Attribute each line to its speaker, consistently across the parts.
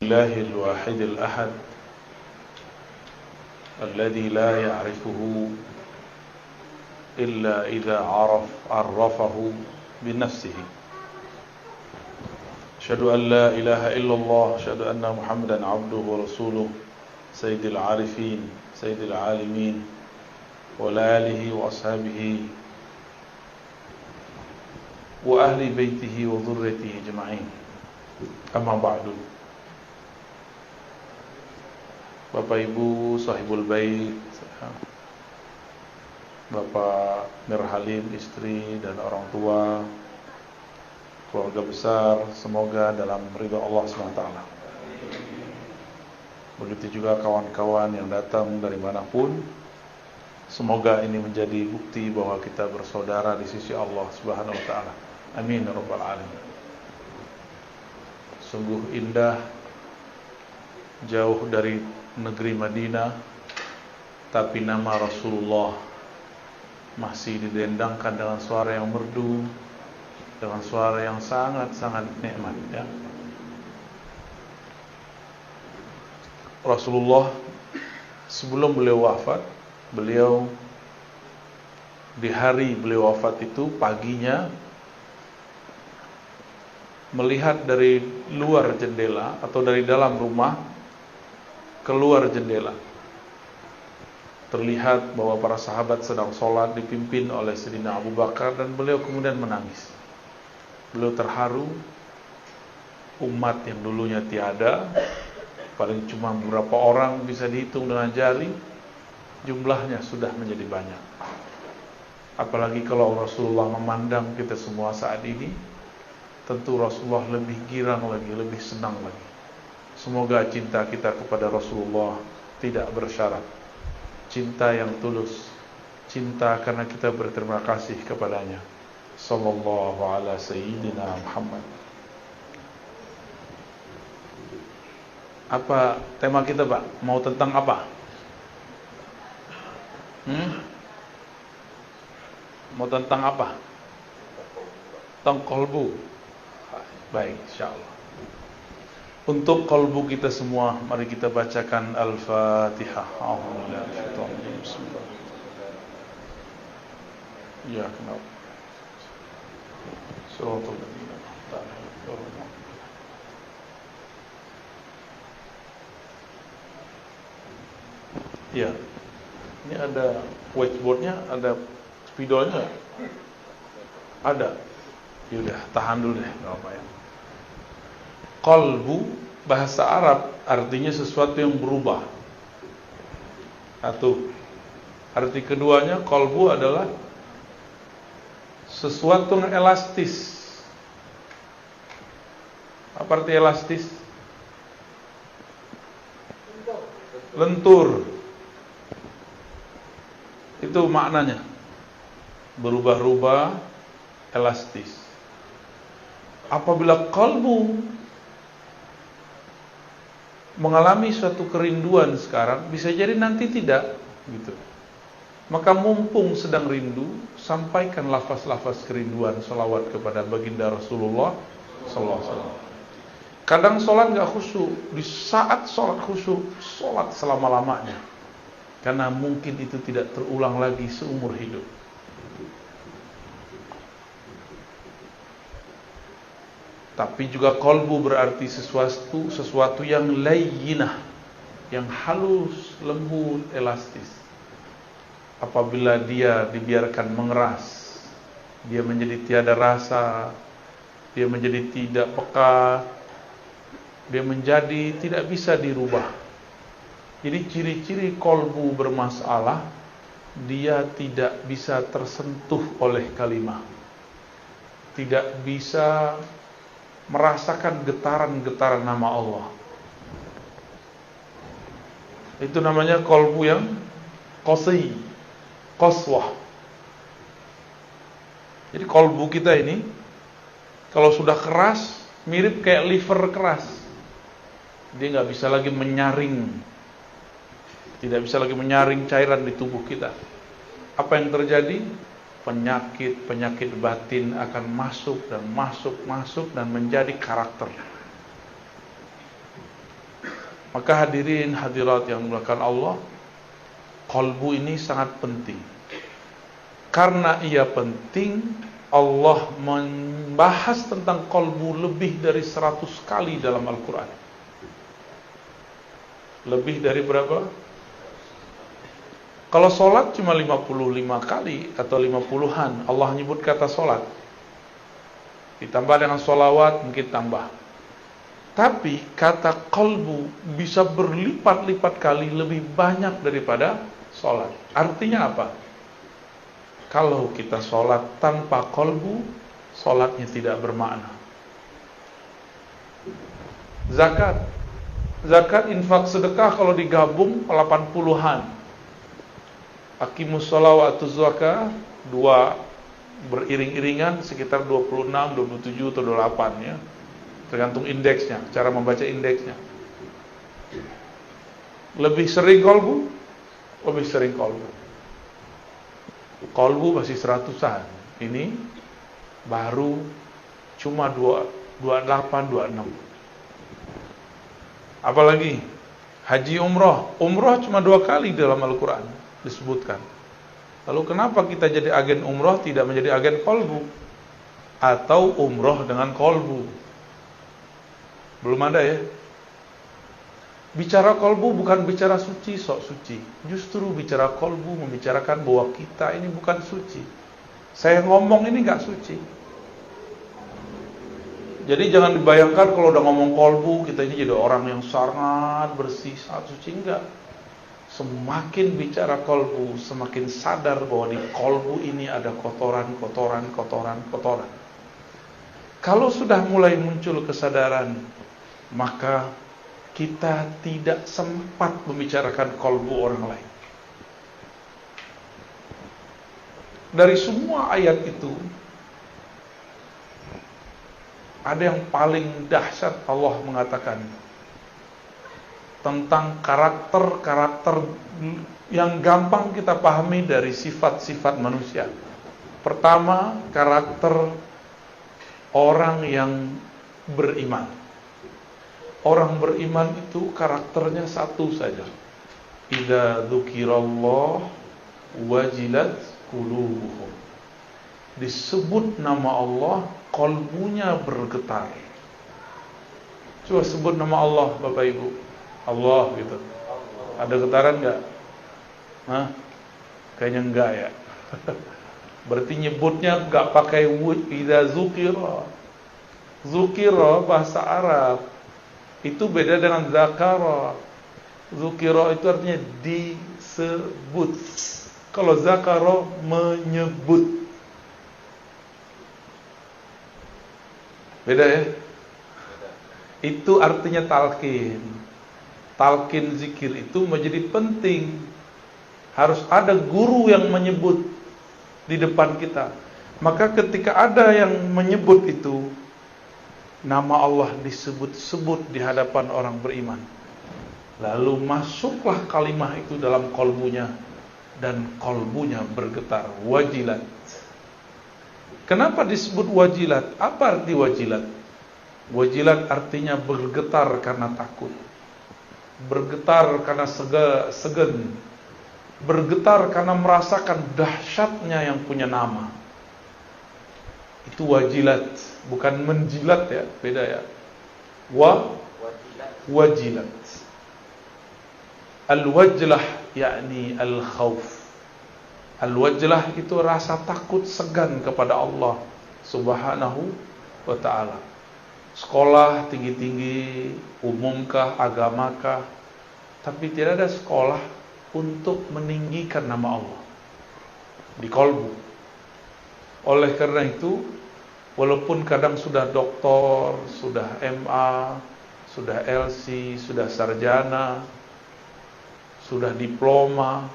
Speaker 1: الله الواحد الأحد الذي لا يعرفه إلا إذا عرفه بنفسه. أشهد أن لا إله إلا الله، أشهد أن محمدا عبده ورسوله، سيد العارفين سيد العالمين وعلى آله وأصحابه وأهل بيته وذريته أجمعين. Amma ba'du. Bapak Ibu sahibul bait, Bapak Mirhalim, istri dan orang tua, keluarga besar, semoga dalam ridha Allah SWT. Begitu juga kawan-kawan yang datang dari manapun, semoga ini menjadi bukti bahwa kita bersaudara di sisi Allah Subhanahu wa taala. Amin ya rabbal alamin. Sungguh indah, jauh dari negeri Madinah, tapi nama Rasulullah masih didendangkan dengan suara yang merdu, dengan suara yang sangat-sangat nikmat, ya. Rasulullah sebelum beliau wafat, beliau di hari beliau wafat itu paginya melihat dari luar jendela atau dari dalam rumah keluar jendela. Terlihat bahwa para sahabat sedang sholat dipimpin oleh Sayyidina Abu Bakar dan beliau kemudian menangis. Beliau terharu, umat yang dulunya tiada, paling cuma beberapa orang bisa dihitung dengan jari, jumlahnya sudah menjadi banyak. Apalagi kalau Rasulullah memandang kita semua saat ini, tentu Rasulullah lebih girang lagi, lebih senang lagi. Semoga cinta kita kepada Rasulullah tidak bersyarat. Cinta yang tulus, cinta karena kita berterima kasih kepadanya. Sallallahu ala sayyidina Muhammad. Apa tema kita, Pak? Mau tentang apa? Mau tentang apa? Tentang qalbu. Baik, insyaallah. Untuk qalbu kita semua, mari kita bacakan Al-Fatihah. Ya, kenapa? Suratul Madinah. Ya. Ini ada whiteboardnya, ada spidolnya. Ada. Ya udah, tahan dulu deh, enggak apa ya. Qalbu bahasa Arab artinya sesuatu yang berubah. Satu. Arti keduanya, qalbu adalah sesuatu yang elastis. Apa arti elastis? Lentur. Itu maknanya. Berubah-ubah, elastis. Apabila qalbu mengalami suatu kerinduan sekarang, bisa jadi nanti tidak, gitu. Maka mumpung sedang rindu, sampaikan lafaz-lafaz kerinduan, salawat kepada baginda Rasulullah sallallahu alaihi wasallam. Kadang sholat nggak khusyuk, di saat sholat khusyuk, sholat selama-lamanya, karena mungkin itu tidak terulang lagi seumur hidup. Tapi juga qalbu berarti sesuatu yang layyinah, yang halus, lembut, elastis. Apabila dia dibiarkan mengeras, dia menjadi tiada rasa, dia menjadi tidak peka, dia menjadi tidak bisa dirubah. Jadi ciri-ciri qalbu bermasalah, dia tidak bisa tersentuh oleh kalimah, tidak bisa merasakan getaran-getaran nama Allah. Itu namanya qalbu yang qasi, qaswah. Jadi qalbu kita ini kalau sudah keras, mirip kayak liver keras. Dia nggak bisa lagi menyaring, tidak bisa lagi menyaring cairan di tubuh kita. Apa yang terjadi? Penyakit batin akan masuk dan menjadi karakter. Maka hadirin hadirat yang dimuliakan Allah, qalbu ini sangat penting. Karena ia penting, Allah membahas tentang qalbu lebih dari 100 kali dalam Al-Quran. Lebih dari berapa? Kalau sholat cuma 55 kali atau 50-an Allah nyebut kata sholat. Ditambah dengan sholawat mungkin tambah. Tapi kata qalbu bisa berlipat-lipat kali lebih banyak daripada sholat. Artinya apa? Kalau kita sholat tanpa qalbu, sholatnya tidak bermakna. Zakat, infak, sedekah kalau digabung 80-an. Aqimus shalah wa atuz zakah, dua beriring-iringan sekitar 26, 27 atau 28 ya. Tergantung indeksnya, cara membaca indeksnya. Lebih sering qalbu, lebih sering qalbu. Qalbu masih 100-an. Ini baru cuma 28, 26. Apalagi haji umroh. Umroh cuma 2 kali dalam Al-Quran disebutkan. Lalu kenapa kita jadi agen umroh tidak menjadi agen qalbu? Atau umroh dengan qalbu? Belum ada ya. Bicara qalbu bukan bicara suci, sok suci. Justru bicara qalbu membicarakan bahwa kita ini bukan suci. Saya ngomong ini gak suci. Jadi jangan dibayangkan kalau udah ngomong qalbu kita ini jadi orang yang sangat bersih, sangat suci. Enggak. Semakin bicara qalbu, semakin sadar bahwa di qalbu ini ada kotoran. Kalau sudah mulai muncul kesadaran, maka kita tidak sempat membicarakan qalbu orang lain. Dari semua ayat itu, ada yang paling dahsyat. Allah mengatakan tentang karakter-karakter yang gampang kita pahami dari sifat-sifat manusia. Pertama, karakter orang yang beriman. Orang beriman itu karakternya satu saja. Idza dzukirallah wajilat qulubuhum. Disebut nama Allah, qalbunya bergetar. Coba sebut nama Allah, Bapak Ibu. Allah gitu. Ada getaran enggak? Hah? Kayaknya enggak ya. Berarti nyebutnya enggak pakai idza dzukira. Dzukira bahasa Arab itu beda dengan zakara. Dzukira itu artinya disebut. Kalau zakara menyebut. Beda ya? Itu artinya talqin. Talqin zikir itu menjadi penting. Harus ada guru yang menyebut di depan kita. Maka ketika ada yang menyebut itu, nama Allah disebut-sebut di hadapan orang beriman. Lalu masuklah kalimah itu dalam qalbunya, dan qalbunya bergetar. Wajilat. Kenapa disebut wajilat? Apa arti wajilat? Wajilat artinya bergetar karena takut. Bergetar karena segan. Bergetar karena merasakan dahsyatnya yang punya nama. Itu wajilat, bukan menjilat ya, beda ya. Wajilat. Al-wajlah yakni al-khawf. Al-wajlah itu rasa takut segan kepada Allah Subhanahu wa ta'ala. Sekolah tinggi-tinggi, umumkah, agamakah, tapi tidak ada sekolah untuk meninggikan nama Allah di qalbu. Oleh karena itu, walaupun kadang sudah doktor, sudah MA, sudah LC, sudah sarjana, sudah diploma,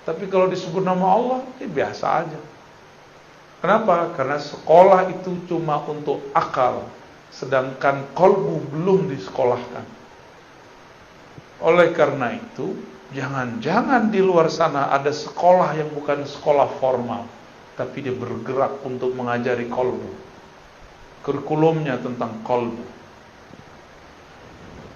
Speaker 1: tapi kalau disebut nama Allah, ya biasa aja. Kenapa? Karena sekolah itu cuma untuk akal, sedangkan qalbu belum disekolahkan. Oleh karena itu, jangan-jangan di luar sana ada sekolah yang bukan sekolah formal, tapi dia bergerak untuk mengajari qalbu. Kurikulumnya tentang qalbu.